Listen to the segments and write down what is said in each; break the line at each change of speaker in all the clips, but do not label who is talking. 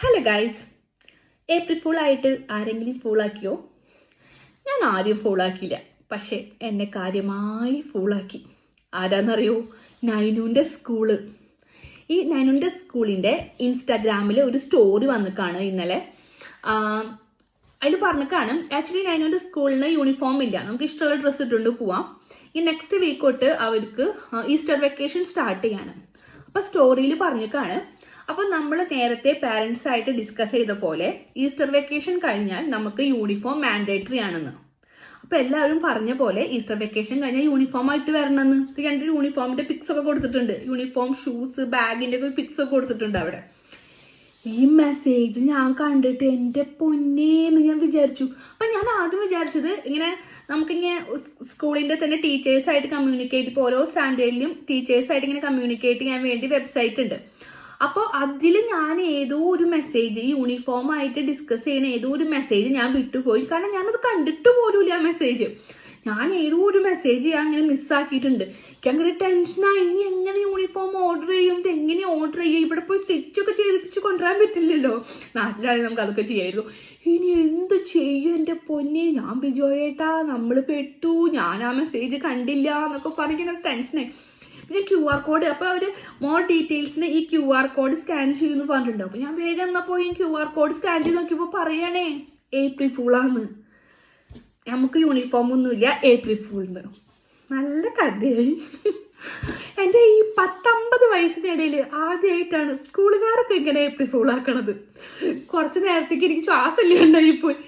Hello guys, April full ആയിട്ട് ആരെങ്കിലും ഫുള്ളാക്കിയോ? ഞാൻ ആരും ഫുള്ളാക്കിയില്ല, പക്ഷെ എന്നെ കാര്യമായി ഫുള്ളാക്കി. ആരാന്നറിയോ? നൈനുവിൻ്റെ സ്കൂള്. ഈ നൈനുവിൻ്റെ സ്കൂളിൻ്റെ ഇൻസ്റ്റാഗ്രാമിൽ ഒരു സ്റ്റോറി വന്നിക്കാണ് ഇന്നലെ. അതിൽ പറഞ്ഞിക്കാണ് ആക്ച്വലി നൈനുവിൻ്റെ സ്കൂളിന് യൂണിഫോം ഇല്ല, നമുക്ക് ഇഷ്ടമുള്ള ഡ്രസ്സ് ഇട്ടുകൊണ്ട് പോവാം. ഈ നെക്സ്റ്റ് വീക്ക് തൊട്ട് അവർക്ക് ഈസ്റ്റർ വെക്കേഷൻ സ്റ്റാർട്ട് ചെയ്യാണ്. അപ്പം സ്റ്റോറിയിൽ പറഞ്ഞിക്കാണ്, അപ്പോൾ നമ്മൾ നേരത്തെ പാരൻസ് ആയിട്ട് ഡിസ്കസ് ചെയ്ത പോലെ ഈസ്റ്റർ വെക്കേഷൻ കഴിഞ്ഞാൽ നമുക്ക് യൂണിഫോം മാൻഡേറ്ററി ആണെന്ന്. അപ്പോൾ എല്ലാവരും പറഞ്ഞ പോലെ ഈസ്റ്റർ വെക്കേഷൻ കഴിഞ്ഞാൽ യൂണിഫോം ആയിട്ട് വരണമെന്ന്. രണ്ട് യൂണിഫോമിന്റെ പിക്സ് ഒക്കെ കൊടുത്തിട്ടുണ്ട്, യൂണിഫോം, ഷൂസ്, ബാഗിന്റെ ഒക്കെ പിക്സ് ഒക്കെ കൊടുത്തിട്ടുണ്ട് അവിടെ. ഈ മെസ്സേജ് ഞാൻ കണ്ടിട്ട് എൻ്റെ പൊന്നേന്ന് ഞാൻ വിചാരിച്ചു. അപ്പം ഞാൻ ആദ്യം വിചാരിച്ചത് ഇങ്ങനെ നമുക്കിങ്ങനെ സ്കൂളിൻ്റെ തന്നെ ടീച്ചേഴ്സായിട്ട് കമ്മ്യൂണിക്കേറ്റ്, ഇപ്പോൾ ഓരോ സ്റ്റാൻഡേർഡിലും ടീച്ചേഴ്സായിട്ട് ഇങ്ങനെ കമ്മ്യൂണിക്കേറ്റ് ചെയ്യാൻ വേണ്ടി വെബ്സൈറ്റ് ഉണ്ട്. അപ്പോൾ അതിൽ ഞാൻ ഏതോ ഒരു മെസ്സേജ്, യൂണിഫോം ആയിട്ട് ഡിസ്കസ് ചെയ്യുന്ന ഏതോ ഒരു മെസ്സേജ് ഞാൻ വിട്ടുപോയി. കാരണം ഞാനത് കണ്ടിട്ട് പോലുമില്ല ആ മെസ്സേജ്. ഞാൻ ഏതോ ഒരു മെസ്സേജ് ഞാൻ അങ്ങനെ മിസ്സാക്കിയിട്ടുണ്ട്. എനിക്ക് അങ്ങനെ ടെൻഷനായി. ഇനി എങ്ങനെ യൂണിഫോം ഓർഡർ ചെയ്യും, ഇത് എങ്ങനെ ഓർഡർ ചെയ്യും, ഇവിടെ പോയി സ്റ്റിച്ചൊക്കെ ചെയ്തിപ്പിച്ച് കൊണ്ടുവരാൻ പറ്റില്ലല്ലോ. നാട്ടിലാണെങ്കിൽ നമുക്ക് അതൊക്കെ ചെയ്യായിരുന്നു. ഇനി എന്ത് ചെയ്യും എൻ്റെ പൊന്നെ? ഞാൻ ബിജോയേട്ടാ നമ്മൾ പെട്ടു, ഞാൻ ആ മെസ്സേജ് കണ്ടില്ല എന്നൊക്കെ പറഞ്ഞിങ്ങനെ ടെൻഷനായി. പിന്നെ QR കോഡ്, അപ്പോൾ അവർ മോർ ഡീറ്റെയിൽസിന് ഈ QR കോഡ് സ്കാൻ ചെയ്യുമെന്ന് പറഞ്ഞിട്ടുണ്ടാവും. അപ്പോൾ ഞാൻ വേഗം എന്നാൽ പോയി QR കോഡ് സ്കാൻ ചെയ്ത് നോക്കിയപ്പോൾ പറയണേ ഏപ്രിൽ ഫുള്ളാന്ന്. നമുക്ക് യൂണിഫോം ഒന്നുമില്ല, ഏപ്രിൽ ഫുള്ള്. നല്ല കഥയായി. എൻ്റെ ഈ 10-50 വയസ്സിനിടയിൽ ആദ്യമായിട്ടാണ് സ്കൂളുകാരൊക്കെ ഇങ്ങനെ ഏപ്രിൽ ഫുള്ളാക്കണത്. കുറച്ച് നേരത്തേക്ക് എനിക്ക് ശ്വാസം ഇല്ലാണ്ടായിപ്പോയി.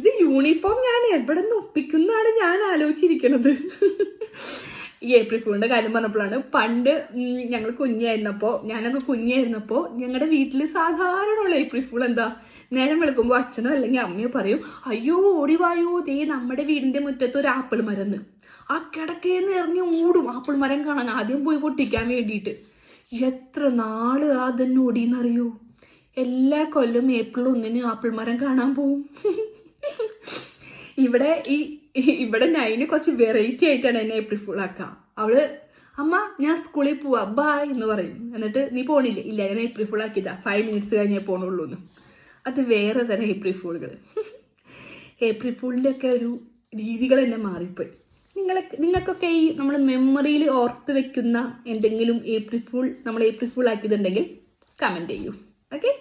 ഇത് യൂണിഫോം ഞാൻ എവിടെ നിന്ന് ഒപ്പിക്കുന്നതാണ് ഞാൻ ആലോചിച്ചിരിക്കണത്. ഈ ഏപ്രിൽ ഫുളിൻ്റെ കാര്യം പറഞ്ഞപ്പോഴാണ്, പണ്ട് ഞങ്ങൾ ഞാനൊക്കെ കുഞ്ഞായിരുന്നപ്പോൾ ഞങ്ങളുടെ വീട്ടിൽ സാധാരണയുള്ള ഏപ്രിൽ ഫുൾ എന്താ, നേരം വെളുക്കുമ്പോൾ അച്ഛനോ അല്ലെങ്കിൽ അമ്മയോ പറയും, അയ്യോ ഓടിവായോ, ദേ നമ്മുടെ വീടിൻ്റെ മുറ്റത്ത് ഒരു ആപ്പിൾ മരം. ആ കിടക്കേന്ന് ഇറങ്ങി ഓടും ആപ്പിൾ മരം കാണാൻ, ആദ്യം പോയി പൊട്ടിക്കാൻ വേണ്ടിയിട്ട്. എത്ര നാള് അതന്നെ ഓടിയെന്നറിയോ? എല്ലാ കൊല്ലം ഏപ്രിൽ 1 ആപ്പിൾ മരം കാണാൻ പോവും. ഇവിടെ നൈന് കുറച്ച് വെറൈറ്റി ആയിട്ടാണ് എന്നെ ഏപ്രിൽ ഫുൾ ആക്കുക. അവള് അമ്മ ഞാൻ സ്കൂളിൽ പോവാ ബായ് എന്ന് പറയും. എന്നിട്ട് നീ പോണില്ലേ? ഇല്ല, ഞാൻ ഏപ്രിൽ ഫുൾ ആക്കിയതാ, 5 മിനിറ്റ്സ് കഴിഞ്ഞേ പോണുള്ളൂ എന്ന്. അത് വേറെ തന്നെ ഏപ്രിൽ ഫുളുകൾ. ഏപ്രിൽ ഫുളിൻ്റെ ഒക്കെ ഒരു രീതികൾ തന്നെ മാറിപ്പോയി. നിങ്ങൾക്കൊക്കെ ഈ നമ്മൾ മെമ്മറിയിൽ ഓർത്ത് വെക്കുന്ന എന്തെങ്കിലും നമ്മൾ ഏപ്രിൽ ഫുൾ ആക്കിയതുണ്ടെങ്കിൽ കമൻറ്റ് ചെയ്യൂ. ഓക്കെ.